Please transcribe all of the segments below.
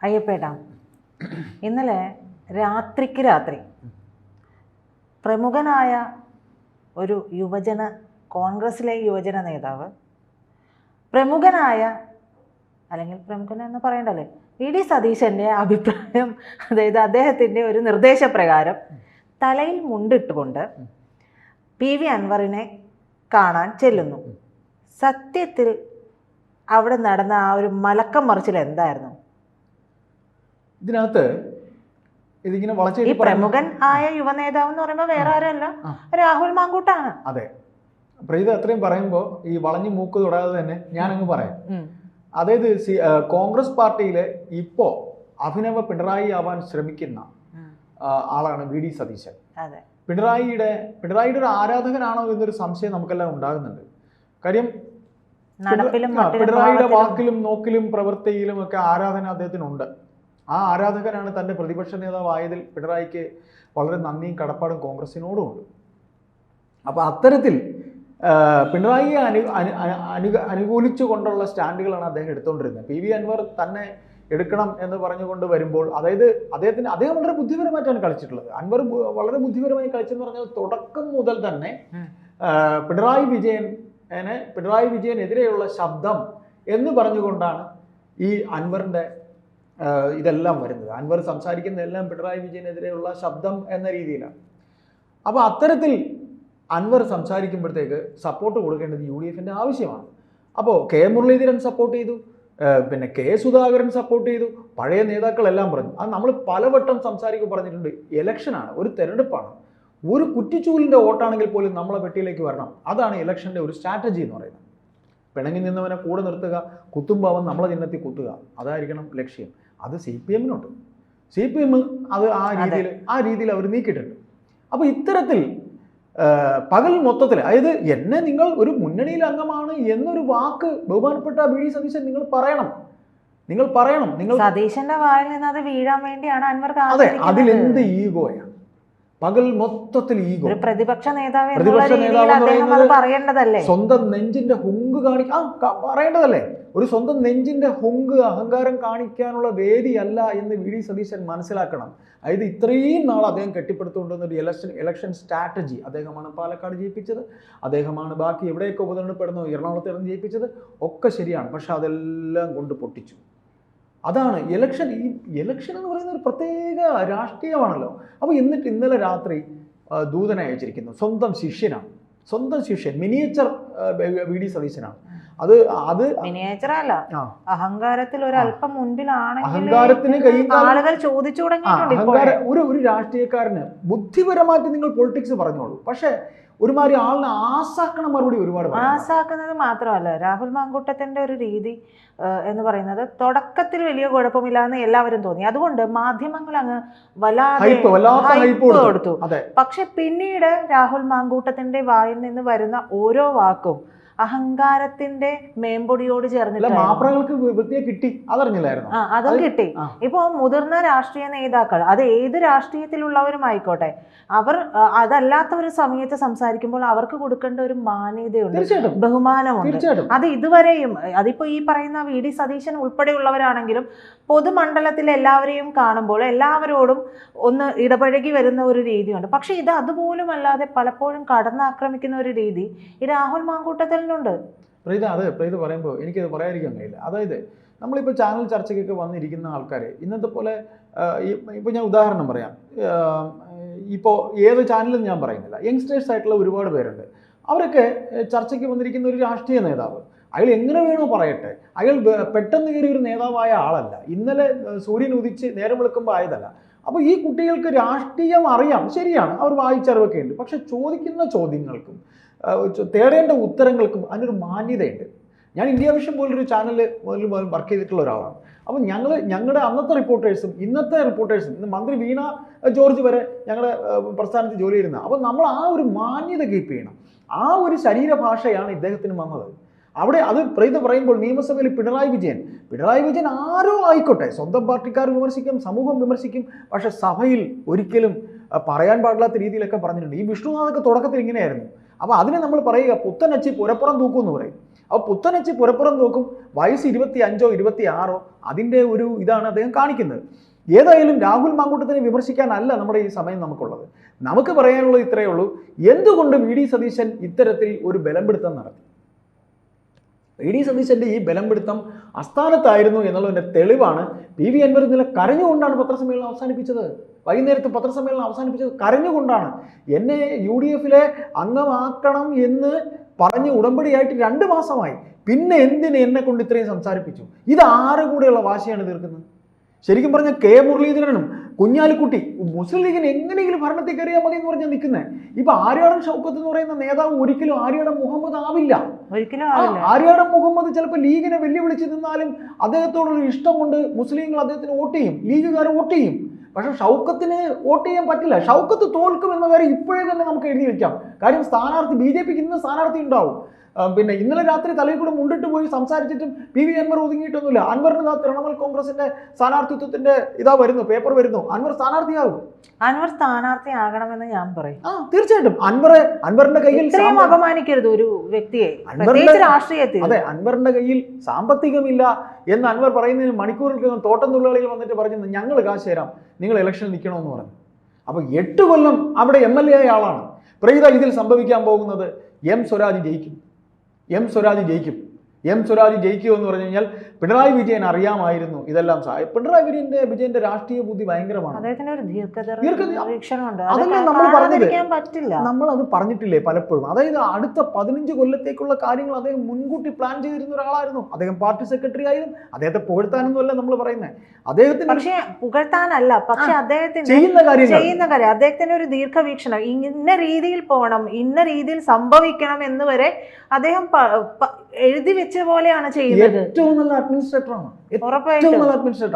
അയ്യപ്പേട്ടാ, ഇന്നലെ രാത്രിക്ക് രാത്രി പ്രമുഖനായ ഒരു കോൺഗ്രസിലെ യുവജന നേതാവ്, പ്രമുഖനായ അല്ലെങ്കിൽ പ്രമുഖനെന്ന് പറയണ്ടല്ലേ, വി.ഡി. സതീശൻ്റെ അഭിപ്രായം, അതായത് അദ്ദേഹത്തിൻ്റെ ഒരു നിർദ്ദേശപ്രകാരം തലയിൽ മുണ്ടിട്ടുകൊണ്ട് പി.വി. അൻവറിനെ കാണാൻ ചെല്ലുന്നു. സത്യത്തിൽ അവിടെ നടന്ന ആ ഒരു മലക്കം മറിച്ചിൽ എന്തായിരുന്നു? ഇതിനകത്ത് ഇതിങ്ങനെ ഈ പ്രമുഖൻ ആയ യുവനേതാവ് എന്ന് പറയുമ്പോൾ വേറെ ആരല്ല, രാഹുൽ മാങ്കൂട്ടാണ്. അതെ, പ്രീത അത്രയും പറയുമ്പോൾ ഈ വളഞ്ഞു മൂക്ക് തൊടാതെ തന്നെ ഞാനങ്ങ് പറയാം. അതായത് കോൺഗ്രസ് പാർട്ടിയിലെ ഇപ്പോ അഭിനവ പിണറായി ആവാൻ ശ്രമിക്കുന്ന ആളാണ് വി.ഡി. സതീശൻ. പിണറായിയുടെ ഒരു ആരാധകനാണോ എന്നൊരു സംശയം നമുക്കെല്ലാം ഉണ്ടാകുന്നുണ്ട്. കാര്യം പിണറായിയുടെ വാക്കിലും നോക്കിലും പ്രവൃത്തിയിലും ഒക്കെ ആരാധന അദ്ദേഹത്തിനുണ്ട്. ആ ആരാധകനാണ് തൻ്റെ പ്രതിപക്ഷ നേതാവായതിൽ പിണറായിക്ക് വളരെ നന്ദിയും കടപ്പാടും കോൺഗ്രസിനോടും ഉണ്ട്. അപ്പോൾ അത്തരത്തിൽ പിണറായിയെ അനുകൂലിച്ചു കൊണ്ടുള്ള സ്റ്റാൻഡുകളാണ് അദ്ദേഹം എടുത്തുകൊണ്ടിരുന്നത്. പി.വി. അൻവർ തന്നെ എടുക്കണം എന്ന് പറഞ്ഞുകൊണ്ട് വരുമ്പോൾ, അതായത് അദ്ദേഹം വളരെ ബുദ്ധിപരമായിട്ടാണ് കളിച്ചിട്ടുള്ളത്. അൻവർ വളരെ ബുദ്ധിപരമായി കളിച്ചെന്ന് പറഞ്ഞാൽ തുടക്കം മുതൽ തന്നെ പിണറായി വിജയനെതിരെയുള്ള ശബ്ദം എന്ന് പറഞ്ഞുകൊണ്ടാണ് ഈ അൻവറിൻ്റെ ഇതെല്ലാം വരുന്നത്. അൻവർ സംസാരിക്കുന്നതെല്ലാം പിണറായി വിജയനെതിരെയുള്ള ശബ്ദം എന്ന രീതിയിലാണ്. അപ്പോൾ അത്തരത്തിൽ അൻവർ സംസാരിക്കുമ്പോഴത്തേക്ക് സപ്പോർട്ട് കൊടുക്കേണ്ടത് UDF-ൻ്റെ ആവശ്യമാണ്. അപ്പോൾ കെ മുരളീധരൻ സപ്പോർട്ട് ചെയ്തു, പിന്നെ കെ സുധാകരൻ സപ്പോർട്ട് ചെയ്തു, പഴയ നേതാക്കളെല്ലാം പറഞ്ഞു. അത് നമ്മൾ പലവട്ടം പറഞ്ഞിട്ടുണ്ട്. ഇലക്ഷനാണ്, ഒരു തെരഞ്ഞെടുപ്പാണ്. ഒരു കുറ്റിച്ചൂലിൻ്റെ വോട്ടാണെങ്കിൽ പോലും നമ്മളെ പെട്ടിയിലേക്ക് വരണം. അതാണ് ഇലക്ഷൻ്റെ ഒരു സ്ട്രാറ്റജി എന്ന് പറയുന്നത്. പിണങ്ങി നിന്നവനെ കൂടെ നിർത്തുക, കുത്തുമ്പോൾ അവൻ നമ്മളെ ചിഹ്നത്തിൽ കുത്തുക, അതായിരിക്കണം ലക്ഷ്യം. അത് CPM-നുണ്ട്. CPM അത് ആ രീതിയിൽ അവർ നീക്കിയിട്ടുണ്ട്. അപ്പോൾ ഇത്തരത്തിൽ പകൽ മൊത്തത്തിൽ, അതായത് എന്നെ നിങ്ങൾ ഒരു മുന്നണിയിൽ അംഗമാണ് എന്നൊരു വാക്ക് ബഹുമാനപ്പെട്ട വി.ഡി. സതീശൻ നിങ്ങൾ പറയണം. നിങ്ങൾ സതീശന്റെ വായിൽ നിന്ന് അത് വീഴാൻ വേണ്ടിയാണ് അൻവർ. അതെ, അതിലെന്ത് ഈഗോയാണ്? പകൽ മൊത്തത്തിൽ ഈഗോ. പ്രതിപക്ഷ നേതാവ് പറയേണ്ടതല്ലേ? സ്വന്തം നെഞ്ചിന്റെ ഹുങ്ക് പറയേണ്ടതല്ലേ? ഒരു സ്വന്തം നെഞ്ചിന്റെ ഹുങ്ക്, അഹങ്കാരം കാണിക്കാനുള്ള വേദിയല്ല എന്ന് വി.ഡി. സതീശൻ മനസ്സിലാക്കണം. അതായത് ഇത്രയും നാൾ അദ്ദേഹം കെട്ടിപ്പടുത്തുകൊണ്ടുവന്ന ഒരു ഇലക്ഷൻ സ്ട്രാറ്റജി, അദ്ദേഹമാണ് പാലക്കാട് ജയിപ്പിച്ചത്, അദ്ദേഹമാണ് ബാക്കി എവിടെയൊക്കെ ഉപതെരഞ്ഞെടുപ്പെടുന്നു എറണാകുളത്ത് ജയിപ്പിച്ചത്, ഒക്കെ ശരിയാണ്. പക്ഷെ അതെല്ലാം കൊണ്ട് പൊട്ടിച്ചു. അതാണ് ഇലക്ഷൻ. ഈ ഇലക്ഷൻ എന്ന് പറയുന്ന ഒരു പ്രത്യേക രാഷ്ട്രീയമാണല്ലോ. അപ്പോൾ ഇന്നലെ രാത്രി ദൂതനെ അയച്ചിരിക്കുന്നു. സ്വന്തം ശിഷ്യൻ മിനിയേച്ചർ വി.ഡി. സതീശനാണ്. അത് മിനിയേച്ചറല്ല, അഹങ്കാരത്തിൽ ഒരു അല്പം മുൻപിലാണ്. അഹങ്കാരത്തിന് ആളുകൾ ചോദിച്ചു തുടങ്ങിയിട്ടുണ്ട്. ഒരു രാഷ്ട്രീയക്കാരന് ബുദ്ധിപരമായിട്ട് നിങ്ങൾ പൊളിറ്റിക്സ് പറഞ്ഞോളൂ, പക്ഷെ ഒരുമാതിരി ആളിനെ ആസാക്കണ മറുപടി ഒരുപാട്. ആസാക്കുന്നത് മാത്രമല്ല, രാഹുൽ മാങ്കൂട്ടത്തിന്റെ ഒരു രീതി എന്ന് പറയുന്നത് തുടക്കത്തിൽ വലിയ കുഴപ്പമില്ലാന്ന് എല്ലാവരും തോന്നി. അതുകൊണ്ട് മാധ്യമങ്ങൾ അങ്ങ് വല്ലാതെ കൊടുത്തു. പക്ഷെ പിന്നീട് രാഹുൽ മാങ്കൂട്ടത്തിന്റെ വായിൽ നിന്ന് വരുന്ന ഓരോ വാക്കും അഹങ്കാരത്തിന്റെ മേമ്പൊടിയോട് ചേർന്നിട്ട് കിട്ടി. അതറിഞ്ഞില്ലായിരുന്നു? അതും കിട്ടി. ഇപ്പൊ മുതിർന്ന രാഷ്ട്രീയ നേതാക്കൾ, അത് ഏത് രാഷ്ട്രീയത്തിലുള്ളവരുമായിക്കോട്ടെ, അവർ അതല്ലാത്ത ഒരു സമയത്ത് സംസാരിക്കുമ്പോൾ അവർക്ക് കൊടുക്കേണ്ട ഒരു മാന്യതയുണ്ട്, ബഹുമാനമുണ്ട്. അത് ഇതുവരെയും, അതിപ്പോ ഈ പറയുന്ന വി.ഡി. സതീശൻ ഉൾപ്പെടെയുള്ളവരാണെങ്കിലും പൊതുമണ്ഡലത്തിൽ എല്ലാവരെയും കാണുമ്പോൾ എല്ലാവരോടും ഒന്ന് ഇടപഴകി വരുന്ന ഒരു രീതിയുണ്ട്. പക്ഷെ ഇത് അതുപോലും അല്ലാതെ പലപ്പോഴും കടന്നാക്രമിക്കുന്ന ഒരു രീതി ഈ രാഹുൽ മാങ്കൂട്ടത്തിൽ പ്രീത പറയുമ്പോൾ എനിക്കത് പറയാതിരിക്കാൻ കഴിയില്ല. അതായത് നമ്മളിപ്പോൾ ചാനൽ ചർച്ചയ്ക്കൊക്കെ വന്നിരിക്കുന്ന ആൾക്കാരെ ഇന്നത്തെ പോലെ, ഇപ്പോൾ ഞാൻ ഉദാഹരണം പറയാം, ഇപ്പോൾ ഏത് ചാനലും ഞാൻ പറയുന്നില്ല, യങ്സ്റ്റേഴ്സ് ആയിട്ടുള്ള ഒരുപാട് പേരുണ്ട്. അവരൊക്കെ ചർച്ചയ്ക്ക് വന്നിരിക്കുന്ന ഒരു രാഷ്ട്രീയ നേതാവ്, അയാൾ എങ്ങനെ വേണോ പറയട്ടെ, അയാൾ പെട്ടെന്ന് കയറി ഒരു നേതാവായ ആളല്ല, ഇന്നലെ സൂര്യൻ ഉദിച്ച് നേരം വെളുക്കുമ്പോൾ ആയതല്ല. അപ്പോൾ ഈ കുട്ടികൾക്ക് രാഷ്ട്രീയം അറിയാം, ശരിയാണ്, അവർ വായിച്ചറിവൊക്കെ ഉണ്ട്. പക്ഷെ ചോദിക്കുന്ന ചോദ്യങ്ങൾക്കും തേടേണ്ട ഉത്തരങ്ങൾക്കും അതിനൊരു മാന്യതയുണ്ട്. ഞാൻ ഇന്ത്യ വിഷൻ പോലൊരു ചാനലിൽ വർക്ക് ചെയ്തിട്ടുള്ള ഒരാളാണ്. അപ്പോൾ ഞങ്ങളുടെ അന്നത്തെ റിപ്പോർട്ടേഴ്സും ഇന്നത്തെ റിപ്പോർട്ടേഴ്സും, ഇന്ന് മന്ത്രി വീണ ജോർജ് വരെ ഞങ്ങളുടെ പ്രസ്ഥാനത്ത് ജോലി ചെയ്യുന്ന, അപ്പോൾ നമ്മൾ ആ ഒരു മാന്യത കീപ്പ് ചെയ്യണം. ആ ഒരു ശരീരഭാഷയാണ് ഇദ്ദേഹത്തിന് വന്നത്. അവിടെ അത് പറയുമ്പോൾ നിയമസഭയിൽ പിണറായി വിജയൻ ആരോ ആയിക്കോട്ടെ, സ്വന്തം പാർട്ടിക്കാർ വിമർശിക്കും, സമൂഹം വിമർശിക്കും, പക്ഷെ സഭയിൽ ഒരിക്കലും പറയാൻ പാടില്ലാത്ത രീതിയിലൊക്കെ പറഞ്ഞിട്ടുണ്ട്. ഈ വിഷ്ണുനാഥൊക്കെ തുടക്കത്തിൽ ഇങ്ങനെയായിരുന്നു. അപ്പോൾ അതിനെ നമ്മൾ പറയുക പുത്തനച്ചി പുരപ്പുറം തൂക്കും എന്ന് പറയും. അപ്പോൾ പുത്തനച്ച് പുരപ്പുറം നോക്കും, വയസ്സ് 25ഓ 26ഓ, അതിൻ്റെ ഒരു ഇതാണ് അദ്ദേഹം കാണിക്കുന്നത്. ഏതായാലും രാഹുൽ മാങ്കൂട്ടത്തിനെ വിമർശിക്കാനല്ല നമ്മുടെ ഈ സമയം നമുക്കുള്ളത്. നമുക്ക് പറയാനുള്ളത് ഇത്രയേ ഉള്ളൂ. എന്തുകൊണ്ട് വി ഡി സതീശൻ ഇത്തരത്തിൽ ഒരു ബലംപിടുത്തം നടത്തി? വി ഡി സതീശൻ്റെ ഈ ബലംപിടുത്തം അസ്ഥാനത്തായിരുന്നു എന്നുള്ളതിൻ്റെ തെളിവാണ് പി വി അൻവർ ഇന്നലെ കരഞ്ഞുകൊണ്ടാണ് പത്രസമ്മേളനം അവസാനിപ്പിച്ചത്. വൈകുന്നേരത്ത് പത്രസമ്മേളനം അവസാനിപ്പിച്ചത് കരഞ്ഞുകൊണ്ടാണ്. എന്നെ UDF അംഗമാക്കണം എന്ന് പറഞ്ഞ് ഉടമ്പടിയായിട്ട് 2 മാസമായി. പിന്നെ എന്തിന് എന്നെ കൊണ്ട് ഇത്രയും സംസാരിപ്പിച്ചു? ഇത് ആറ് കൂടെയുള്ള വാശിയാണ് തീർക്കുന്നത്. ശരിക്കും പറഞ്ഞാൽ കെ മുരളീധരനും കുഞ്ഞാലിക്കുട്ടി മുസ്ലിം ലീഗിന് എങ്ങനെയെങ്കിലും ഭരണത്തിൽ കയറിയാൽ മതി എന്ന് പറഞ്ഞാൽ നിൽക്കുന്നത്. ഇപ്പൊ ആര്യാടൻ ഷൗക്കത്ത് എന്ന് പറയുന്ന നേതാവ് ഒരിക്കലും ആര്യാടൻ മുഹമ്മദ് ആവില്ല. ആര്യാടൻ മുഹമ്മദ് ചിലപ്പോൾ ലീഗിനെ വെല്ലുവിളിച്ച് നിന്നാലും അദ്ദേഹത്തോടുള്ള ഇഷ്ടം കൊണ്ട് മുസ്ലിങ്ങൾ അദ്ദേഹത്തിന് വോട്ട് ചെയ്യും, ലീഗുകാർ വോട്ട് ചെയ്യും. പക്ഷെ ഷൗക്കത്തിന് വോട്ട് ചെയ്യാൻ പറ്റില്ല. ഷൗക്കത്ത് തോൽക്കും എന്ന കാര്യം ഇപ്പോഴേ തന്നെ നമുക്ക് എഴുതി വെക്കാം. കാര്യം സ്ഥാനാർത്ഥി BJPക്ക് ഇന്ന് സ്ഥാനാർത്ഥി ഉണ്ടാവും. പിന്നെ ഇന്നലെ രാത്രി തലയിൽ കൂടെ മുണ്ടിട്ട് പോയി സംസാരിച്ചിട്ടും പി വി അൻവർ ഒതുങ്ങിയിട്ടൊന്നുമില്ല. അൻവറിന് തൃണമൂൽ കോൺഗ്രസിന്റെ സ്ഥാനാർത്ഥിത്വത്തിന്റെ പേപ്പർ വരുന്നു. അൻവർ സ്ഥാനാർത്ഥിയാകും. അൻവർ സ്ഥാനാർത്ഥിയാകണമെന്ന് ഞാൻ പറയും. തീർച്ചയായിട്ടും അൻവറിന്റെ കയ്യിൽ അപമാനിക്കരുത് ഒരു വ്യക്തിയെ, രാഷ്ട്രീയത്തിൽ. അതെ, അൻവറിന്റെ കയ്യിൽ സാമ്പത്തികമില്ല എന്ന് അൻവർ പറയുന്നതിന് മണിക്കൂറുകൾക്കകം തോട്ടം തൊഴിലാളികൾ വന്നിട്ട് പറഞ്ഞു ഞങ്ങൾ കാശ് തരാം, നിങ്ങൾ ഇലക്ഷൻ നിൽക്കണമെന്ന് പറഞ്ഞു. അപ്പൊ 8 കൊല്ലം അവിടെ MLA ആയ ആളാണ്. പ്രീത, ഇതിൽ സംഭവിക്കാൻ പോകുന്നത് എം സ്വരാജ് ജയിക്കും. എം സ്വരാജ് ജയിക്കുമോ എന്ന് പറഞ്ഞു കഴിഞ്ഞാൽ പിണറായി വിജയൻ അറിയാമായിരുന്നു ഇതെല്ലാം. പിണറായി വിജയന്റെ രാഷ്ട്രീയ ബുദ്ധി ഭയങ്കരമാണ്. നമ്മൾ അത് പറഞ്ഞിട്ടില്ലേ പലപ്പോഴും. അതായത് അടുത്ത 15 കൊല്ലത്തേക്കുള്ള കാര്യങ്ങൾ അദ്ദേഹം മുൻകൂട്ടി പ്ലാൻ ചെയ്തിരുന്ന ഒരാളായിരുന്നു. അദ്ദേഹം പാർട്ടി സെക്രട്ടറി ആയിരുന്നു. അദ്ദേഹത്തെ പുകഴ്ത്താനൊന്നും അല്ല നമ്മൾ പറയുന്നത്. അദ്ദേഹത്തിന് പക്ഷേ പുകഴ്ത്താനല്ല, പക്ഷെ അദ്ദേഹത്തിന് ചെയ്യുന്ന കാര്യം അദ്ദേഹത്തിന് ഒരു ദീർഘവീക്ഷണം, ഇന്ന രീതിയിൽ പോകണം, ഇന്ന രീതിയിൽ സംഭവിക്കണം എന്ന് വരെ അദ്ദേഹം എഴുതി വെച്ച പോലെയാണ് ചെയ്യുന്നത്. ഏറ്റവും നല്ല അഡ്മിനിസ്ട്രേറ്ററാണ്.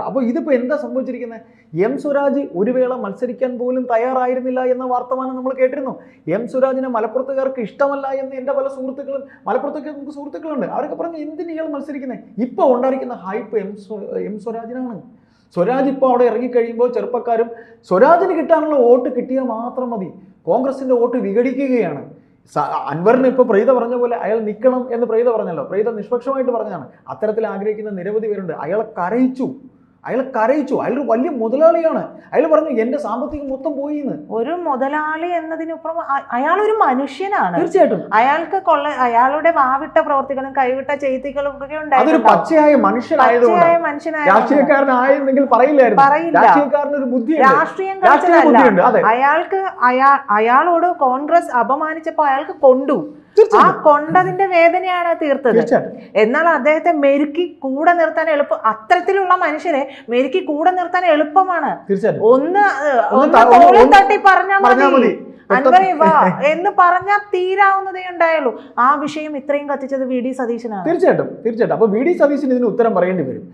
അപ്പൊ ഇതിപ്പോ എന്താ സംഭവിച്ചിരിക്കുന്നത്? എം സ്വരാജ് ഒരു വേള മത്സരിക്കാൻ പോലും തയ്യാറായിരുന്നില്ല എന്ന വർത്തമാനം നമ്മൾ കേട്ടിരുന്നു. എം സ്വരാജിനെ മലപ്പുറത്തുകാർക്ക് ഇഷ്ടമല്ല എന്ന് എൻ്റെ പല സുഹൃത്തുക്കളും, മലപ്പുറത്തൊക്കെ നമുക്ക് സുഹൃത്തുക്കളുണ്ട്, അവരൊക്കെ പറഞ്ഞു എന്തിന് ഇയാൾ മത്സരിക്കുന്നത്? ഇപ്പൊ ഉണ്ടായിരിക്കുന്ന ഹൈപ്പ് എം സ്വരാജിനാണ്. സ്വരാജ് ഇപ്പോൾ അവിടെ ഇറങ്ങിക്കഴിയുമ്പോൾ ചെറുപ്പക്കാരും സ്വരാജിന് കിട്ടാനുള്ള വോട്ട് കിട്ടിയാൽ മാത്രം മതി. കോൺഗ്രസിന്റെ വോട്ട് വിഘടിക്കുകയാണ്. അൻവറിന് ഇപ്പോൾ പ്രീത പറഞ്ഞ പോലെ അയാൾ നിൽക്കണം എന്ന് പ്രീത പറഞ്ഞല്ലോ. പ്രീത നിഷ്പക്ഷമായിട്ട് പറഞ്ഞതാണ്. അത്തരത്തിൽ ആഗ്രഹിക്കുന്ന നിരവധി പേരുണ്ട്. അയാളെ കരയിച്ചു. അയാൾ വലിയ മുതലാളിയാണ്. അയാൾ പറഞ്ഞു എന്റെ സാമ്പത്തികം മൊത്തം പോയി എന്ന്. ഒരു മുതലാളി എന്നതിനപ്പുറം അയാൾ ഒരു മനുഷ്യനാണ്. തീർച്ചയായിട്ടും അയാളുടെ വാവിട്ട പ്രവർത്തികളും കൈവിട്ട ചെയ്തികളും ഒക്കെ ഉണ്ടായിരുന്നു. അതൊരു പച്ചയായ മനുഷ്യനായതുകൊണ്ട് രാഷ്ട്രീയക്കാരനായെങ്കിൽ രാഷ്ട്രീയം അയാളോട് കോൺഗ്രസ് അപമാനിച്ചപ്പോ അയാൾക്ക് കൊണ്ടു. ആ കൊണ്ടതിന്റെ വേദനയാണ് തീർത്തത്. എന്നാൽ അദ്ദേഹത്തെ മെരുക്കി കൂടെ നിർത്താൻ എളുപ്പം. അത്തരത്തിലുള്ള മനുഷ്യരെ മെരുക്കി കൂടെ നിർത്താൻ എളുപ്പമാണ്. ഒന്ന് തോളിൽ തട്ടി പറഞ്ഞാൽ മതി, അൻവറേ വാ എന്ന് പറഞ്ഞാൽ തീരാവുന്നതേ ഉണ്ടായുള്ളൂ. ആ വിഷയം ഇത്രയും കത്തിച്ചത് വി ഡി സതീശനാണ്. തീർച്ചയായിട്ടും. അപ്പൊ വി ഡി സതീശന് ഇതിന് ഉത്തരം പറയേണ്ടി വരും.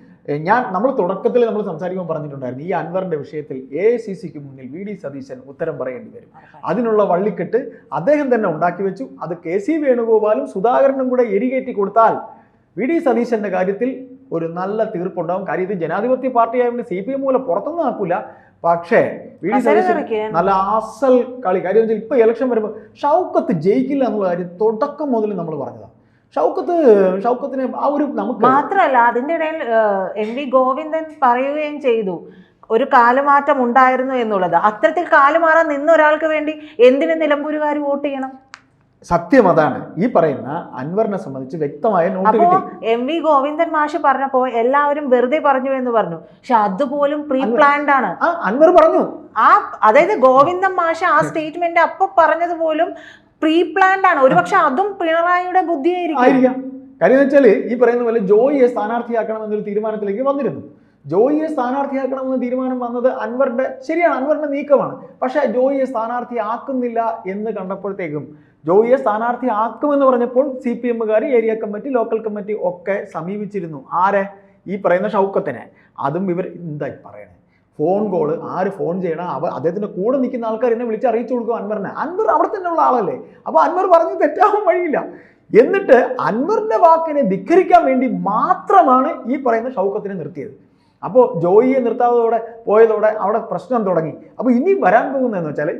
നമ്മൾ തുടക്കത്തിൽ നമ്മൾ സംസാരിക്കുമ്പോൾ പറഞ്ഞിട്ടുണ്ടായിരുന്നു, ഈ അൻവറിന്റെ വിഷയത്തിൽ AICCക്ക് മുന്നിൽ വി ഡി സതീശൻ ഉത്തരം പറയേണ്ടി വരും. അതിനുള്ള വള്ളിക്കെട്ട് അദ്ദേഹം തന്നെ ഉണ്ടാക്കി വെച്ചു. അത് KC വേണുഗോപാലും സുധാകരനും കൂടെ എരികേറ്റി കൊടുത്താൽ വി ഡി സതീശന്റെ കാര്യത്തിൽ ഒരു നല്ല തീർപ്പുണ്ടാവും. കാര്യം ഇത് ജനാധിപത്യ പാർട്ടി ആയതുകൊണ്ട് CPM മൂലം പുറത്തൊന്നും ആക്കൂല. പക്ഷേ വി ഡി സതീശൻ നല്ല അസൽ കളി. കാര്യം ഇപ്പൊ ഇലക്ഷൻ വരുമ്പോൾ ഷൗക്കത്ത് ജയിക്കില്ല എന്നുള്ള കാര്യം തുടക്കം മുതൽ നമ്മൾ പറഞ്ഞതാണ്. ഷൗക്കത്തിന് ആ ഒരു നമുക്ക് മാത്രമല്ല, അതിന്റെ ഇടയിൽ MV ഗോവിന്ദൻ പറയുകയും ചെയ്തു ഒരു കാലുമാറ്റം ഉണ്ടായിരുന്നു എന്നുള്ളത്. അത്തരത്തിൽ കാലുമാറാൻ നിന്ന ഒരാൾക്ക് വേണ്ടി എന്തിന് നിലമ്പൂരുകാർ വോട്ട് ചെയ്യണം? സത്യം അതാണ്. ഈ പറയുന്ന അൻവറിനെ സംബന്ധിച്ച് വ്യക്തമായ നോട്ട് കിട്ടി. MV ഗോവിന്ദൻ മാഷ് പറഞ്ഞപ്പോ എല്ലാവരും വെറുതെ പറഞ്ഞു എന്ന് പറഞ്ഞു. പക്ഷെ അതുപോലും പ്രീ പ്ലാൻഡ് ആണ്. അൻവർ പറഞ്ഞു. അതായത് ഗോവിന്ദൻ മാഷ് ആ സ്റ്റേറ്റ്മെന്റ് അപ്പൊ പറഞ്ഞത് പോലും പ്രീ പ്ലാൻഡ് ആണ്. ഒരുപക്ഷെ അതും പിണറായിയുടെ ബുദ്ധിയായിരിക്കും. കാര്യം വെച്ചാൽ ഈ പറയുന്ന പോലെ ജോയിയെ സ്ഥാനാർത്ഥിയാക്കണം എന്നൊരു തീരുമാനത്തിലേക്ക് വന്നിരുന്നു. ജോയിയെ സ്ഥാനാർത്ഥിയാക്കണമെന്ന തീരുമാനം വന്നത് അൻവറിന്റെ നീക്കമാണ്. പക്ഷെ ജോയിയെ സ്ഥാനാർത്ഥിയാക്കുന്നില്ല എന്ന് കണ്ടപ്പോഴത്തേക്കും ജോയിയെ സ്ഥാനാർത്ഥിയാക്കുമെന്ന് പറഞ്ഞപ്പോൾ CPMകാർ, ഏരിയ കമ്മിറ്റി, ലോക്കൽ കമ്മിറ്റി ഒക്കെ സമീപിച്ചിരുന്നു. ആരെ? ഈ പറയുന്ന ഷൗക്കത്തിനെ. അതും ഇവർ എന്തായി പറയണേ, ഫോൺ കോള്, ആര് ഫോൺ ചെയ്യണം, അദ്ദേഹത്തിന്റെ കൂടെ നിൽക്കുന്ന ആൾക്കാർ എന്നെ വിളിച്ച് അറിയിച്ചു കൊടുക്കും അൻവറിനെ. അൻവർ അവിടെ തന്നെ ഉള്ള ആളല്ലേ. അപ്പൊ അൻവർ പറഞ്ഞ് തെറ്റാവാൻ വഴിയില്ല. എന്നിട്ട് അൻവറിന്റെ വാക്കിനെ ധിക്കരിക്കാൻ വേണ്ടി മാത്രമാണ് ഈ പറയുന്ന ഷൗക്കത്തിനെ നിർത്തിയത്. അപ്പോൾ ജോയിയെ നിർത്താതെ പോയതോടെ അവിടെ പ്രശ്നം തുടങ്ങി. അപ്പോൾ ഇനി വരാൻ പോകുന്നതെന്ന് വെച്ചാൽ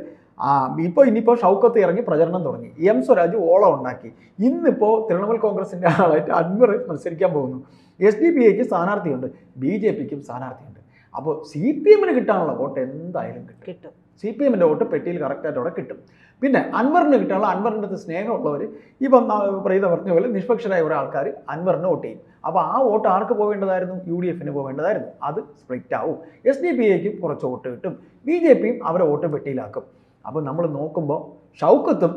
ഇനിയിപ്പോൾ ഷൗക്കത്ത് ഇറങ്ങി പ്രചരണം തുടങ്ങി, എം സ്വരാജ് ഓളം ഉണ്ടാക്കി. ഇന്നിപ്പോൾ തൃണമൂൽ കോൺഗ്രസിൻ്റെ ആളായിട്ട് അൻവർ മത്സരിക്കാൻ പോകുന്നു. SDPIക്ക് സ്ഥാനാർത്ഥിയുണ്ട്, BJPക്കും സ്ഥാനാർത്ഥിയുണ്ട്. അപ്പോൾ CPMന് കിട്ടാനുള്ള വോട്ട് എന്തായാലും കിട്ടും. CPMൻ്റെ വോട്ട് പെട്ടിയിൽ കറക്റ്റായിട്ട് അവിടെ കിട്ടും. പിന്നെ അൻവറിന് കിട്ടാനുള്ള, അൻവറിൻ്റെ അടുത്ത് സ്നേഹമുള്ളവർ ഇപ്പം പ്രീത പറഞ്ഞ പോലെ നിഷ്പക്ഷരായ കുറേ ആൾക്കാർ അൻവറിന് വോട്ട് ചെയ്യും. അപ്പോൾ ആ വോട്ട് ആർക്ക് പോവേണ്ടതായിരുന്നു? UDFന് പോവേണ്ടതായിരുന്നു. അത് സ്പ്ലിറ്റ് ആവും. SDPIക്ക് കുറച്ച് വോട്ട് കിട്ടും, BJPയും അവരെ വോട്ട് പെട്ടിയിലാക്കും. അപ്പോൾ നമ്മൾ നോക്കുമ്പോൾ ഷൗക്കത്തും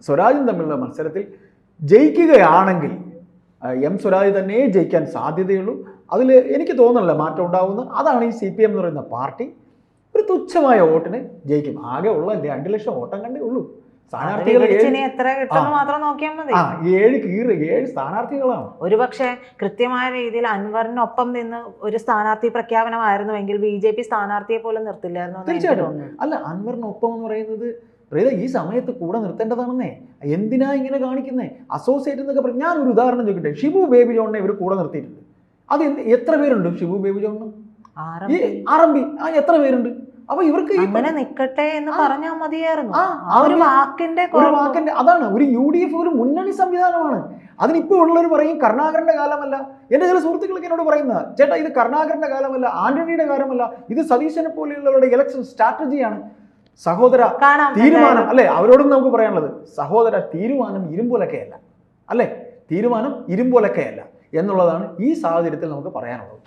സ്വരാജും തമ്മിലുള്ള മത്സരത്തിൽ ജയിക്കുകയാണെങ്കിൽ എം സ്വരാജ് തന്നെ ജയിക്കാൻ സാധ്യതയുള്ളൂ. അതിൽ എനിക്ക് തോന്നുന്നില്ല മാറ്റം ഉണ്ടാവുമെന്ന്. അതാണ് ഈ CPM എന്ന് പറയുന്ന പാർട്ടി ഒരു തുച്ഛമായ വോട്ടിന് ജയിക്കും. ആകെ ഉള്ള 2 ലക്ഷം വോട്ടം കണ്ടേ ഉള്ളൂ. സ്ഥാനാർത്ഥികൾ 7 സ്ഥാനാർത്ഥികളാണ്. ഒരുപക്ഷെ കൃത്യമായ രീതിയിൽ അൻവറിനൊപ്പം നിന്ന് ഒരു സ്ഥാനാർത്ഥി പ്രഖ്യാപനമായിരുന്നുവെങ്കിൽ BJP സ്ഥാനാർത്ഥിയെ പോലും നിർത്തില്ലായിരുന്നു. തീർച്ചയായിട്ടും. അല്ല, അൻവറിനൊപ്പം എന്ന് പറയുന്നത് ഈ സമയത്ത് കൂടെ നിർത്തേണ്ടതാണെന്നേ. എന്തിനാ ഇങ്ങനെ കാണിക്കുന്നേ? അസോസിയേറ്റ് എന്നൊക്കെ പറഞ്ഞു. ഞാനൊരു ഉദാഹരണം ചോദിക്കട്ടെ. ഷിബു ബേബി ജോണിനെ ഇവർ കൂടെ നിർത്തിയിട്ടുണ്ട്. അത് എത്ര പേരുണ്ട് ഷിബു ബേബി ജോണിന്? RMB എത്ര പേരുണ്ട്? അപ്പൊ ഇവർക്ക് ഇങ്ങനെ നിക്കട്ടെ എന്ന് പറഞ്ഞാൽ മതിയായിരുന്നു. അതാണ് ഒരു UDF ഒരു മുന്നണി സംവിധാനമാണ്. അതിനിപ്പോ ഉള്ളവർ പറയും കരുണാകരന്റെ കാലമല്ല. എന്റെ ചില സുഹൃത്തുക്കളൊക്കെ എന്നോട് പറയുന്നത്, ചേട്ടാ ഇത് കരുണാകരന്റെ കാലമല്ല, ആന്റണിയുടെ കാലമല്ല, ഇത് സതീശനെ പോലെയുള്ളവരുടെ ഇലക്ഷൻ സ്ട്രാറ്റജിയാണ്. സഹോദര തീരുമാനം അല്ലെ, അവരോടും നമുക്ക് പറയാനുള്ളത്, സഹോദര തീരുമാനം ഇരുമ്പൊലക്കയല്ല അല്ലെ, തീരുമാനം ഇരുമ്പൊലക്കയല്ല എന്നുള്ളതാണ് ഈ സാഹചര്യത്തിൽ നമുക്ക് പറയാനുള്ളത്.